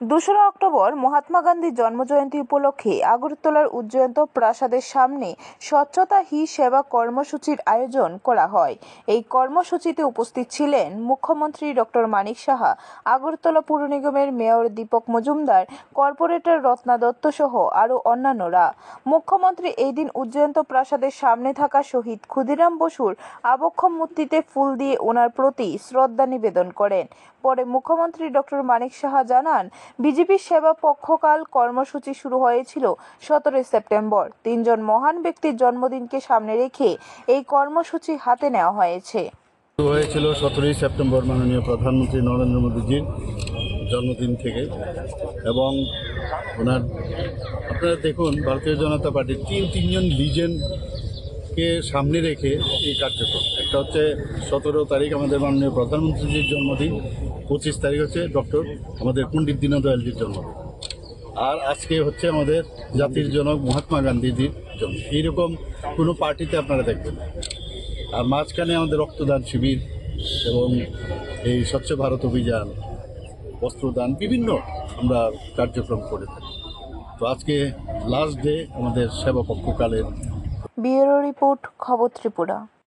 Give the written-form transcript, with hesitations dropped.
২রা অক্টোবর মহাত্মা গান্ধীর জন্মজয়ন্তী উপলক্ষে আগরতলার উজ্জয়ন্ত প্রাসাদের সামনে স্বচ্ছতা হি সেবা কর্মসূচির আয়োজন করা হয়। এই কর্মসূচিতে উপস্থিত ছিলেন মুখ্যমন্ত্রী ডক্টর মানিক সাহা, আগরতলা পুর নিগমের মেয়র দীপক মজুমদার, কর্পোরেটর রত্না দত্ত সহ আরও অন্যান্যরা। মুখ্যমন্ত্রী এই দিন উজ্জয়ন্ত প্রাসাদের সামনে থাকা শহীদ ক্ষুদিরাম বসুর আবক্ষ মূর্তিতে ফুল দিয়ে ওনার প্রতি শ্রদ্ধা নিবেদন করেন। পরে মুখ্যমন্ত্রী ডক্টর মানিক সাহা জানান, বিজেপির সেবা পক্ষকাল কর্মসূচি শুরু হয়েছিল 17 সেপ্টেম্বর। 3 জন মহান ব্যক্তির জন্মদিনকে সামনে রেখে এই কর্মসূচি হাতে নেওয়া হয়েছে। হয়েছিল 17 সেপ্টেম্বর মাননীয় প্রধানমন্ত্রী নরেন্দ্র মোদীজির জন্মদিন থেকে, এবং ওনার আপনারা দেখুন ভারতীয় জনতা পার্টির তিনজন লিজেন্ডকে সামনে রেখে এই কার্যক্রম। একটা হচ্ছে 17 তারিখ আমাদের মাননীয় প্রধানমন্ত্রীজির জন্মদিন, 25 তারিখ হচ্ছে আমাদের পণ্ডিত দীনদয়ালজির জন্মদিন, আর আজকে হচ্ছে আমাদের জাতির জনক মহাত্মা গান্ধীজির জন্ম। এইরকম কোনো পার্টিতে আপনারা দেখবেন। আর মাঝখানে আমাদের রক্তদান শিবির এবং এই স্বচ্ছ ভারত অভিযান, বস্ত্রদান, বিভিন্ন আমরা কার্যক্রম করে থাকি। তো আজকে লাস্ট ডে আমাদের সেবা পক্ষকালের। ব্যুরো রিপোর্ট, খবর ত্রিপুরা।